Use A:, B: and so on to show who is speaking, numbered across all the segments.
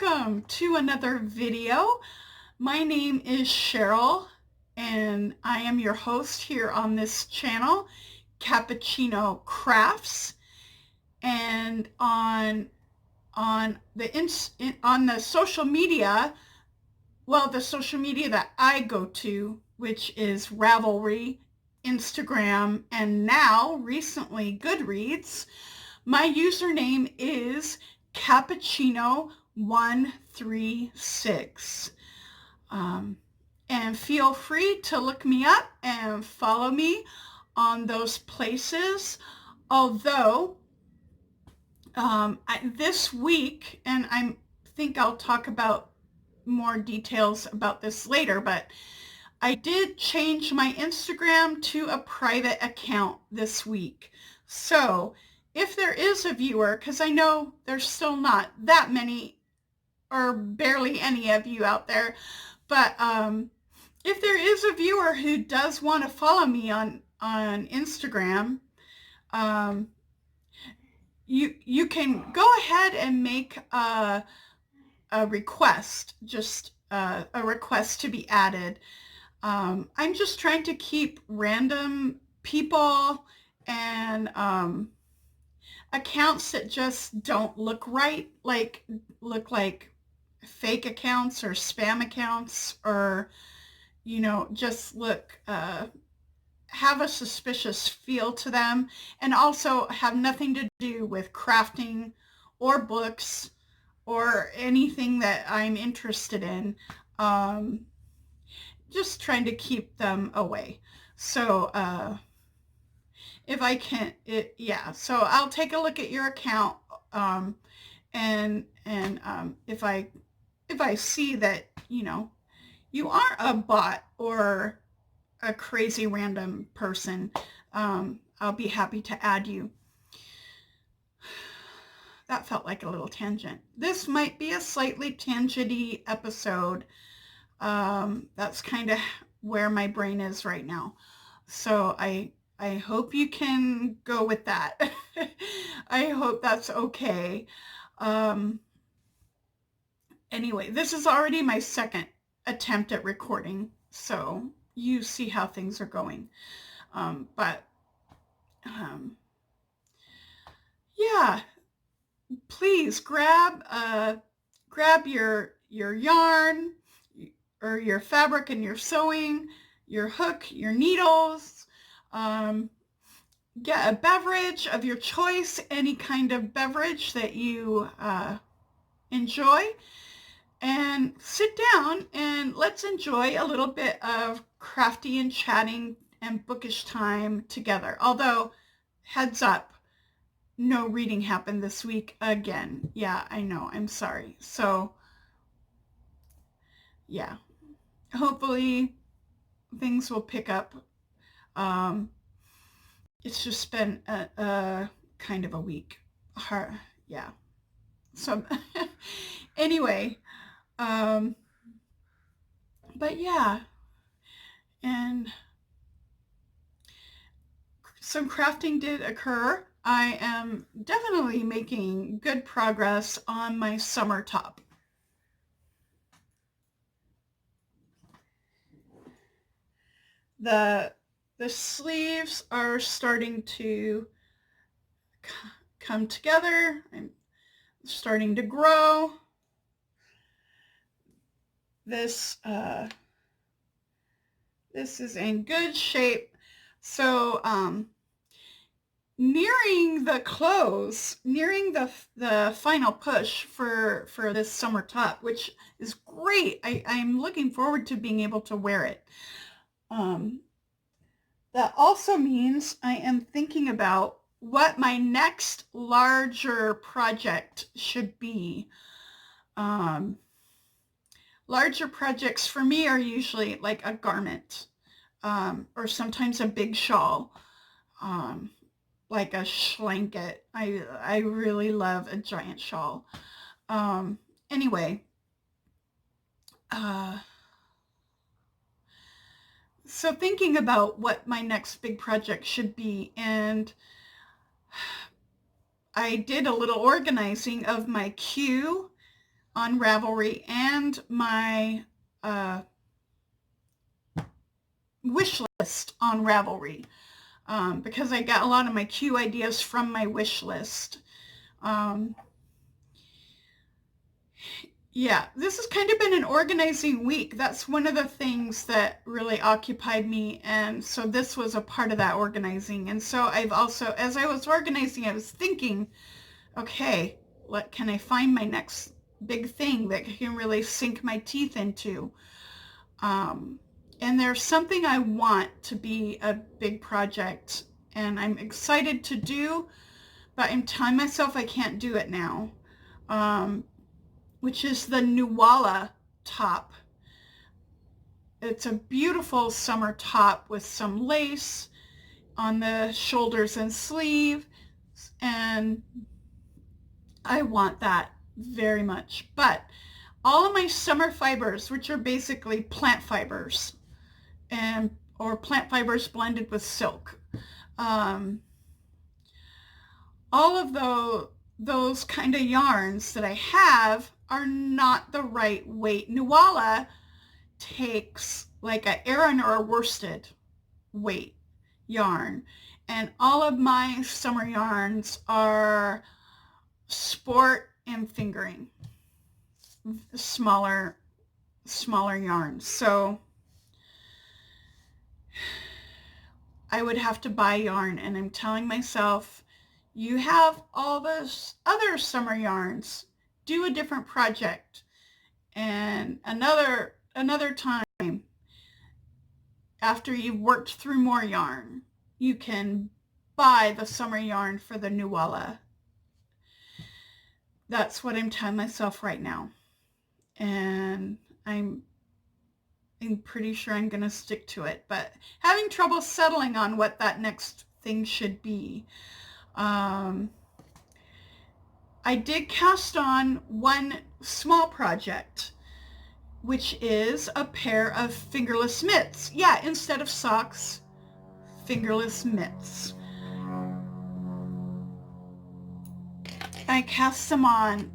A: Welcome to another video. My name is Cheryl and I am your host here on this channel, Cappuccino Crafts. And on the social media, well, the social media that I go to, which is Ravelry, Instagram, and now recently Goodreads, my username is Cappuccino136. And feel free to look me up and follow me on those places. Although this week, and I think I'll talk about more details about this later, but I did change my Instagram to a private account this week. So if there is a viewer, because I know there's still not that many or barely any of you out there, but if there is a viewer who does want to follow me on Instagram, you can go ahead and make a request, just a request to be added. I'm just trying to keep random people and accounts that just don't look right, look like fake accounts or spam accounts, or just look have a suspicious feel to them, and also have nothing to do with crafting or books or anything that I'm interested in. Just trying to keep them away. So if I can, so I'll take a look at your account, and if I see that you aren't a bot or a crazy random person, I'll be happy to add you. That felt like a little tangent. This might be a slightly tangenty episode. That's kind of where my brain is right now. So I hope you can go with that. I hope that's okay. Anyway, this is already my second attempt at recording, so you see how things are going. Yeah, please grab your yarn or your fabric and your sewing, your hook, your needles, get a beverage of your choice, any kind of beverage that you enjoy, and sit down and let's enjoy a little bit of crafty and chatting and bookish time together. Although, heads up, no reading happened this week again. Yeah, I know, I'm sorry. So yeah, hopefully things will pick up. It's just been a kind of a week. Yeah. So anyway, but yeah, and some crafting did occur. I am definitely making good progress on my summer top. The sleeves are starting to come together. I'm starting to grow. This is in good shape. So nearing the close, nearing the final push for this summer top, which is great. I'm looking forward to being able to wear it. That also means I am thinking about what my next larger project should be. Larger projects for me are usually like a garment, or sometimes a big shawl, like a blanket. I really love a giant shawl. Anyway, so thinking about what my next big project should be, and I did a little organizing of my queue on Ravelry and my wish list on Ravelry, because I got a lot of my cue ideas from my wish list. Yeah, this has kind of been an organizing week. That's one of the things that really occupied me. And so this was a part of that organizing. And so I've also, as I was organizing, I was thinking, okay, can I find my next big thing that I can really sink my teeth into? And there's something I want to be a big project and I'm excited to do, but I'm telling myself I can't do it now. Which is the Nuala top. It's a beautiful summer top with some lace on the shoulders and sleeve, and I want that very much. But all of my summer fibers, which are basically plant fibers, or plant fibers blended with silk, all of those kind of yarns that I have are not the right weight. Nuala takes like an Aran or a worsted weight yarn, and all of my summer yarns are sport and fingering, smaller yarns. So I would have to buy yarn, and I'm telling myself, you have all those other summer yarns, do a different project. And another time, after you've worked through more yarn, you can buy the summer yarn for the Nuala. That's what I'm telling myself right now. And I'm pretty sure I'm going to stick to it, but having trouble settling on what that next thing should be. I did cast on one small project, which is a pair of fingerless mitts. Yeah, instead of socks, fingerless mitts. I cast them on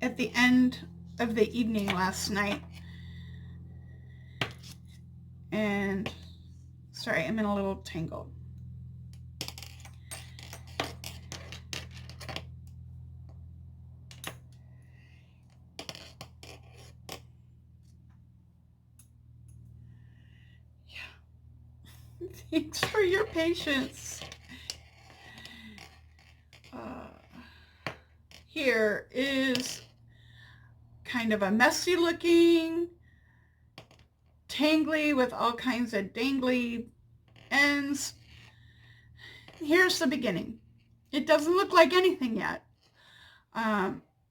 A: at the end of the evening last night. And sorry, I'm in a little tangle. Thanks for your patience. Here is kind of a messy looking, tangly with all kinds of dangly ends. Here's the beginning. It doesn't look like anything yet.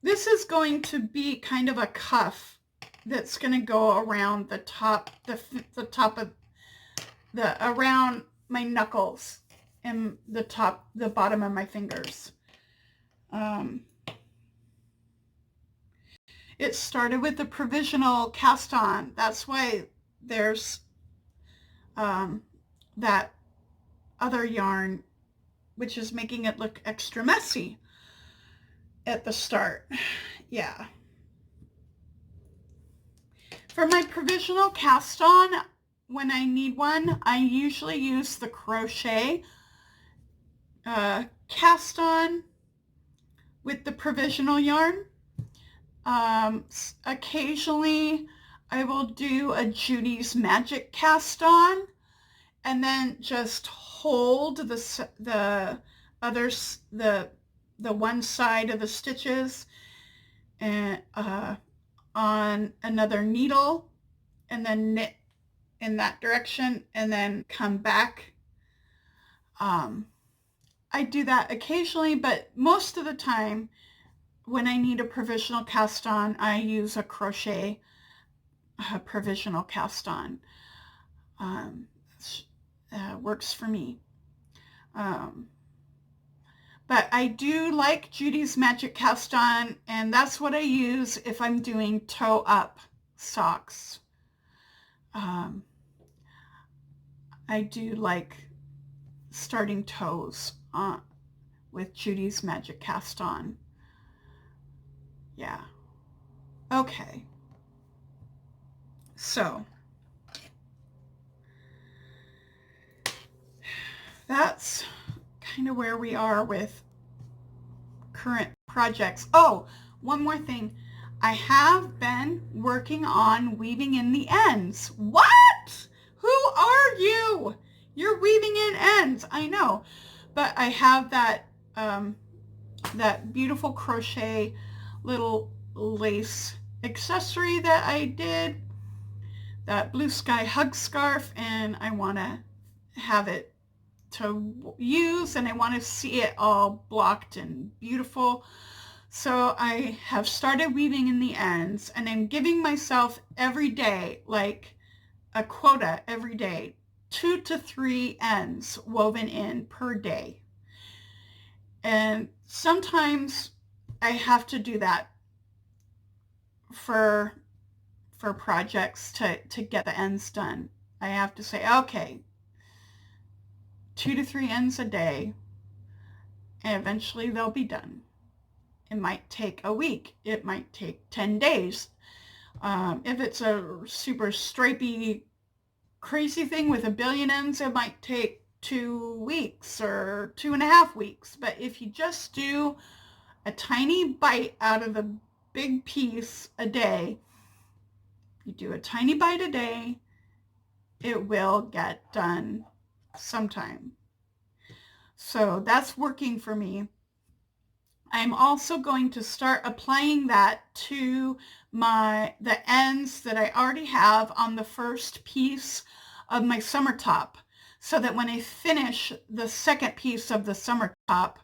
A: This is going to be kind of a cuff that's going to go around the top, the top of around my knuckles and the bottom of my fingers. It started with the provisional cast on. That's why there's that other yarn, which is making it look extra messy at the start. Yeah. For my provisional cast on, when I need one, I usually use the crochet cast on with the provisional yarn. Occasionally I will do a Judy's Magic cast on and then just hold the one side of the stitches and on another needle and then knit in that direction and then come back. I do that occasionally, but most of the time when I need a provisional cast on, I use a crochet provisional cast on. Works for me. But I do like Judy's Magic cast on, and that's what I use if I'm doing toe up socks. I do like starting toes with Judy's Magic cast on. Yeah. Okay. So that's kind of where we are with current projects. Oh, one more thing. I have been working on weaving in the ends. What? Who are you? You're weaving in ends. I know. But I have that beautiful crochet little lace accessory that I did, that blue sky hug scarf, and I want to have it to use, and I want to see it all blocked and beautiful. So I have started weaving in the ends, and I'm giving myself every day, like a quota every day, 2 to 3 ends woven in per day. And sometimes I have to do that for projects to get the ends done. I have to say, okay, 2 to 3 ends a day, and eventually they'll be done. It might take a week. It might take 10 days. If it's a super stripy, crazy thing with a billion ends, it might take 2 weeks or 2.5 weeks. But if you just do a tiny bite out of the big piece a day, you do a tiny bite a day, it will get done sometime. So that's working for me. I'm also going to start applying that to the ends that I already have on the first piece of my summer top, so that when I finish the second piece of the summer top,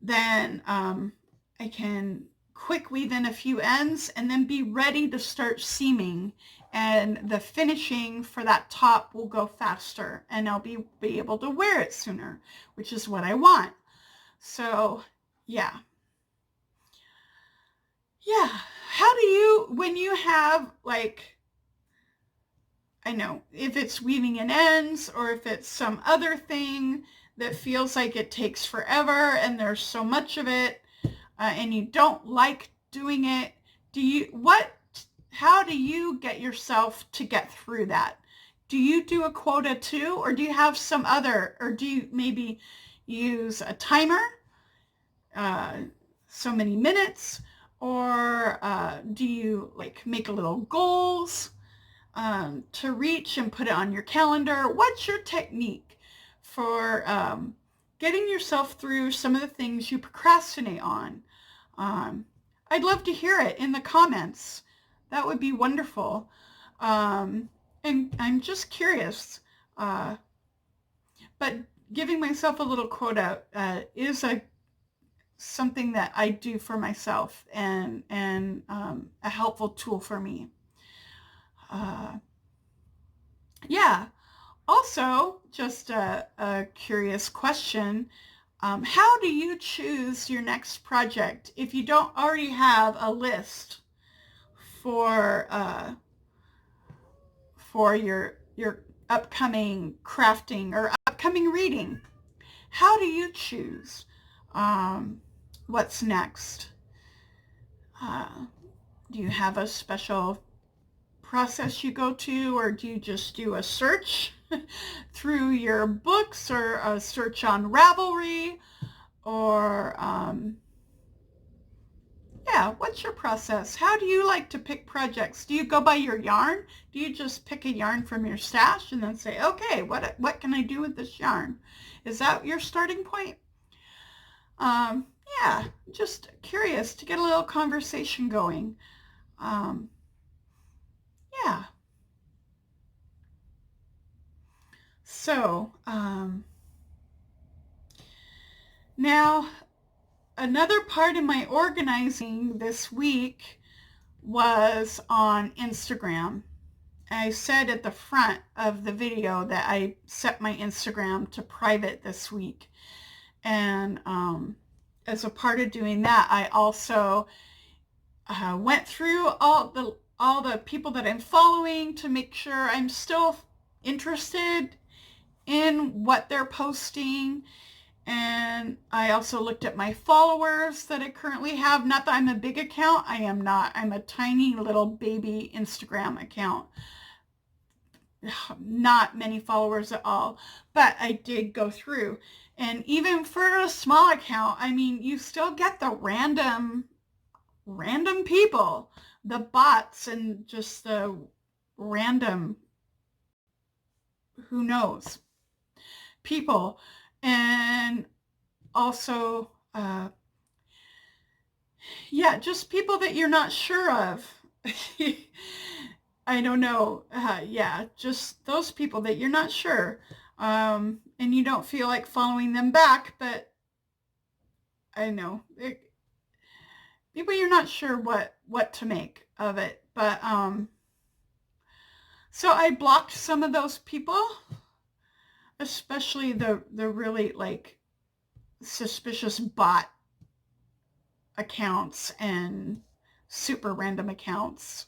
A: then I can quick weave in a few ends and then be ready to start seaming, and the finishing for that top will go faster, and I'll be able to wear it sooner, which is what I want. So yeah. How do you, when you have, like, I know if it's weaving in ends or if it's some other thing that feels like it takes forever and there's so much of it, and you don't like doing it, how do you get yourself to get through that? Do you do a quota too, or do you have some other, or do you maybe use a timer, so many minutes, or do you like make a little goals to reach and put it on your calendar? What's your technique for getting yourself through some of the things you procrastinate on? I'd love to hear it in the comments. That would be wonderful. And I'm just curious. But giving myself a little quota is something that I do for myself, and a helpful tool for me. Yeah. Also, just a curious question. How do you choose your next project if you don't already have a list for your upcoming crafting or upcoming reading? How do you choose what's next? Do you have a special process you go to, or do you just do a search through your books, or a search on Ravelry, or what's your process? How do you like to pick projects? Do you go by your yarn? Do you just pick a yarn from your stash and then say, okay, what can I do with this yarn? Is that your starting point? Just curious to get a little conversation going. Yeah. So, now another part of my organizing this week was on Instagram. I said at the front of the video that I set my Instagram to private this week. And as a part of doing that, I also went through all the people that I'm following to make sure I'm still interested in what they're posting, And I also looked at my followers that I currently have. Not that I'm a big account. I am not. I'm a tiny little baby Instagram account. Not many followers at all. But I did go through. And even for a small account, I mean, you still get the random people, the bots, and just the random, who knows, people. And also, just people that you're not sure of. I don't know. Just those people that you're not sure. And you don't feel like following them back, but I know. People you're not sure what to make of it. But so I blocked some of those people, especially the really like suspicious bot accounts and super random accounts.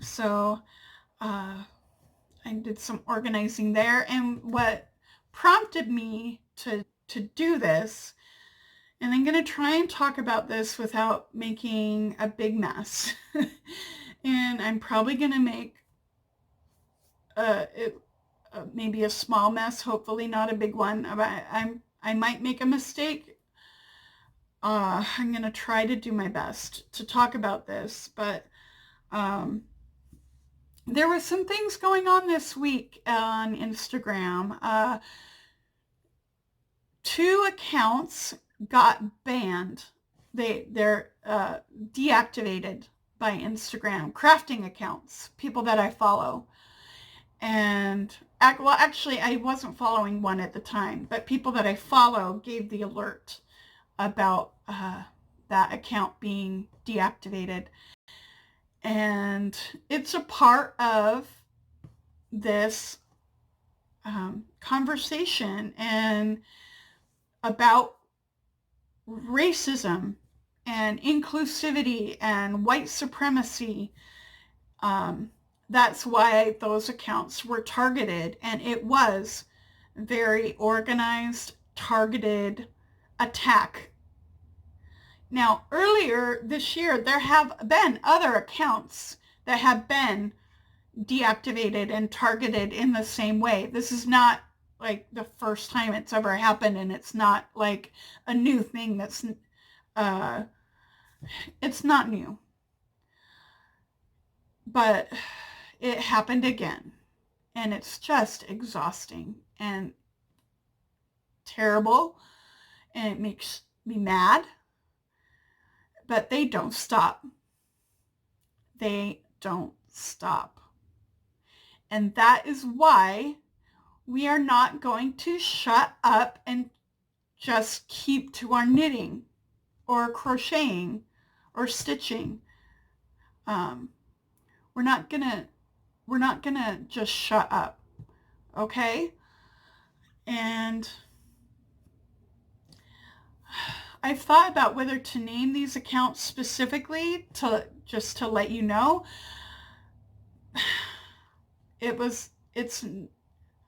A: So I did some organizing there, and what prompted me to do this, and I'm going to try and talk about this without making a big mess. And I'm probably going to make maybe a small mess, hopefully not a big one. I might make a mistake. I'm going to try to do my best to talk about this, but there were some things going on this week on Instagram. 2 accounts got banned. They're deactivated by Instagram. Crafting accounts, people that I follow. And actually, I wasn't following one at the time, but people that I follow gave the alert about that account being deactivated. And it's a part of this conversation and about racism and inclusivity and white supremacy. That's why those accounts were targeted, and it was very organized, targeted attack. Now, earlier this year, there have been other accounts that have been deactivated and targeted in the same way. This is not like the first time it's ever happened, and it's not like a new thing that's, it's not new. But it happened again, and it's just exhausting and terrible, and it makes me mad. But they don't stop. They don't stop. And that is why we are not going to shut up and just keep to our knitting or crocheting or stitching. We're not gonna just shut up, okay? And I've thought about whether to name these accounts specifically to let you know.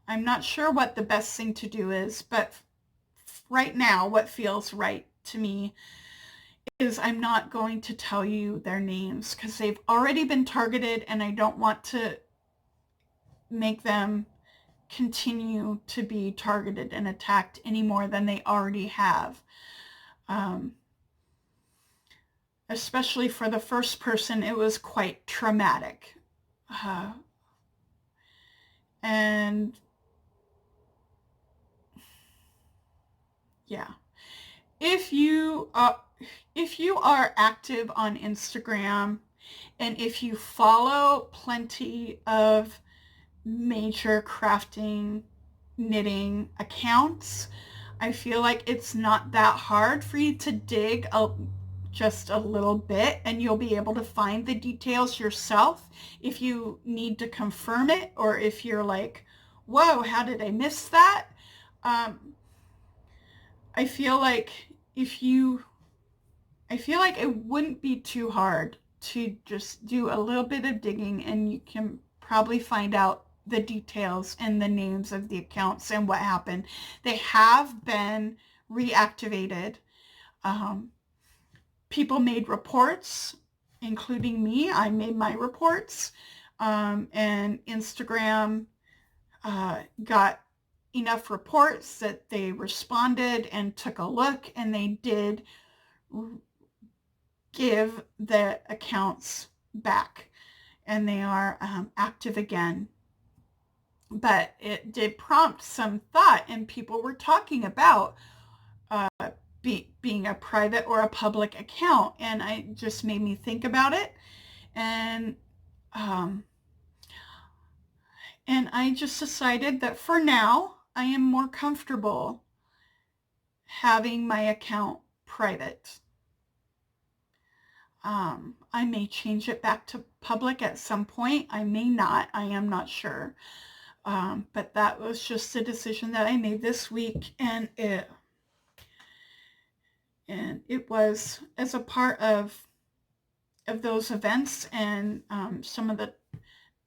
A: I'm not sure what the best thing to do is, but right now what feels right to me is I'm not going to tell you their names because they've already been targeted, and I don't want to make them continue to be targeted and attacked any more than they already have. Especially for the first person, it was quite traumatic. And yeah, if you are active on Instagram, and if you follow plenty of major crafting, knitting accounts, I feel like it's not that hard for you to dig just a little bit, and you'll be able to find the details yourself if you need to confirm it, or if you're like, whoa, how did I miss that? I feel like it wouldn't be too hard to just do a little bit of digging, and you can probably find out the details and the names of the accounts and what happened. They have been reactivated. People made reports, including me. I made my reports, and Instagram got enough reports that they responded and took a look, and they did give the accounts back, and they are active again. But it did prompt some thought, and people were talking about being a private or a public account, and it just made me think about it. And I just decided that for now, I am more comfortable having my account private. I may change it back to public at some point. I may not. I am not sure. But that was just a decision that I made this week, and it was as a part of those events and some of the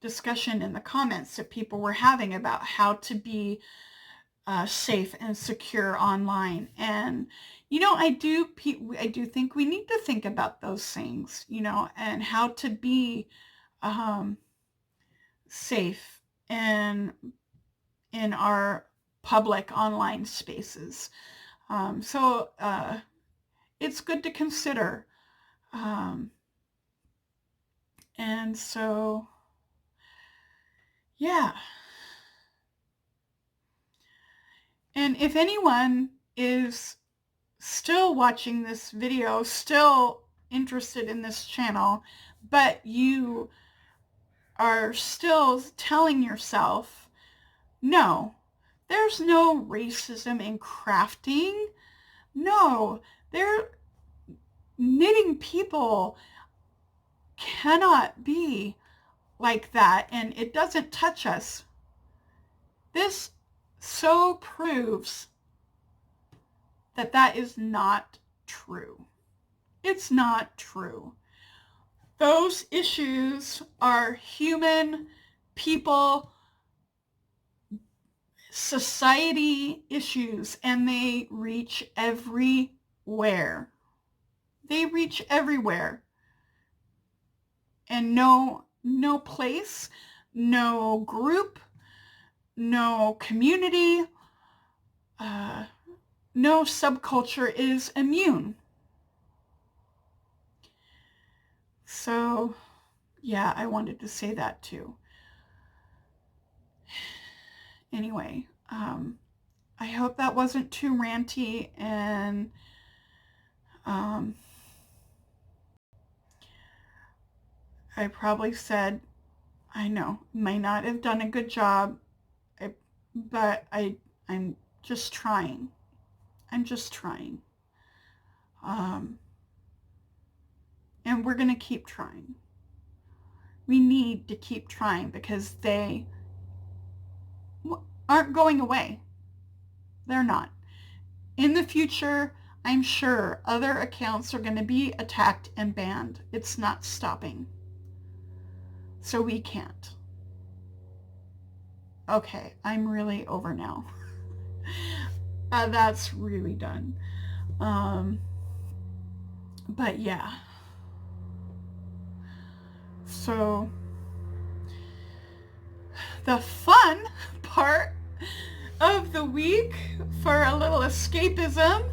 A: discussion in the comments that people were having about how to be safe and secure online. And I do think we need to think about those things, and how to be safe and in our public online spaces. So it's good to consider. And so, yeah. And if anyone is still watching this video, still interested in this channel, but you are still telling yourself, no, there's no racism in crafting. No, knitting people cannot be like that, and it doesn't touch us. This so proves that is not true. It's not true. Those issues are human, people, society issues, and they reach everywhere. They reach everywhere. And no place, no group, no community, no subculture is immune. So, yeah, I wanted to say that too. Anyway, I hope that wasn't too ranty, and I probably said, I know, might not have done a good job, but I'm just trying. I'm just trying. And we're going to keep trying. We need to keep trying because they aren't going away. They're not. In the future, I'm sure other accounts are going to be attacked and banned. It's not stopping. So we can't. Okay, I'm really over now. That's really done. But yeah. So the fun part of the week for a little escapism,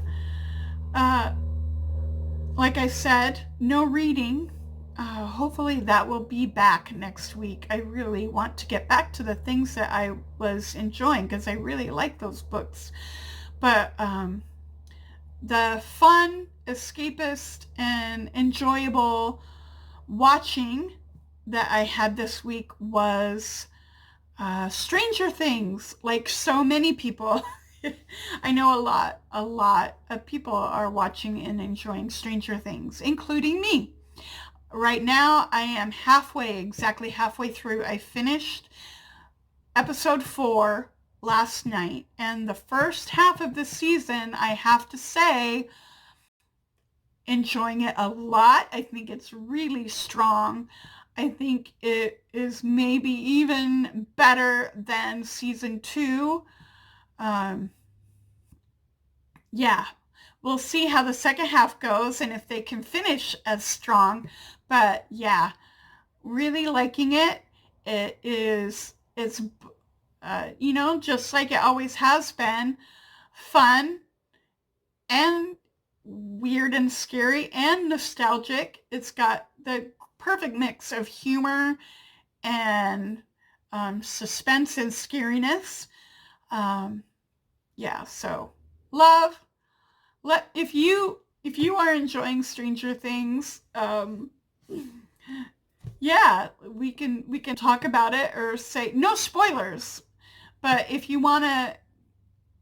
A: like I said, no reading. Hopefully that will be back next week. I really want to get back to the things that I was enjoying because I really like those books. But the fun, escapist, and enjoyable watching that I had this week was Stranger Things, like so many people. I know a lot of people are watching and enjoying Stranger Things, including me. Right now, I am exactly halfway through. I finished episode 4 last night, and the first half of the season, I have to say, enjoying it a lot. I think it's really strong. I think it is maybe even better than season 2. Um, yeah, we'll see how the second half goes and if they can finish as strong. But yeah, really liking it. It's just like it always has been, fun and weird and scary and nostalgic. It's got the perfect mix of humor and suspense and scariness. Um, yeah, so love. If you are enjoying Stranger Things, yeah, we can talk about it or say no spoilers. But if you want to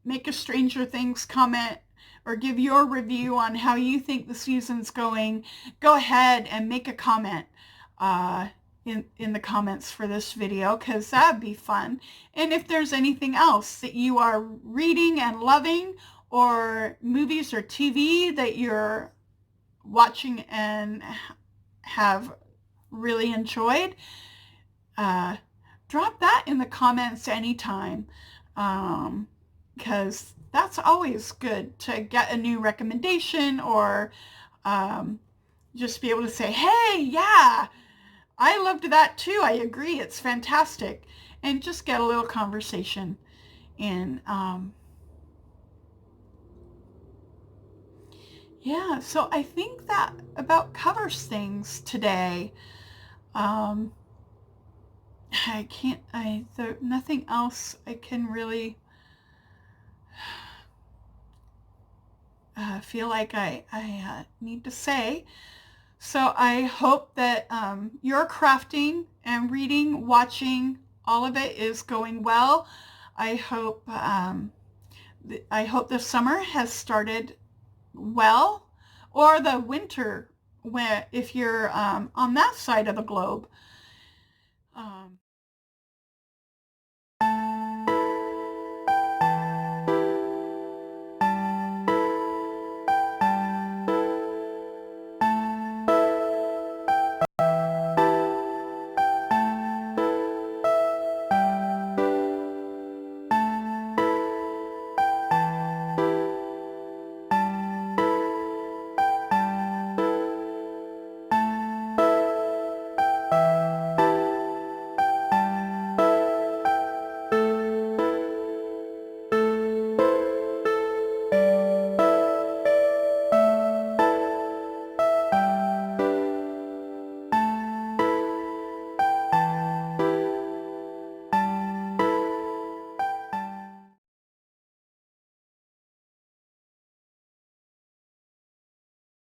A: make a Stranger Things comment or give your review on how you think the season's going, go ahead and make a comment in the comments for this video, because that'd be fun. And if there's anything else that you are reading and loving, or movies or TV that you're watching and have really enjoyed, drop that in the comments anytime, because that's always good to get a new recommendation, or just be able to say, hey, yeah, I loved that too. I agree. It's fantastic. And just get a little conversation in. Yeah, so I think that about covers things today. Um, nothing else I can really feel like I need to say. So I hope that your crafting and reading, watching, all of it is going well. I hope the summer has started well, or the winter, if you're on that side of the globe.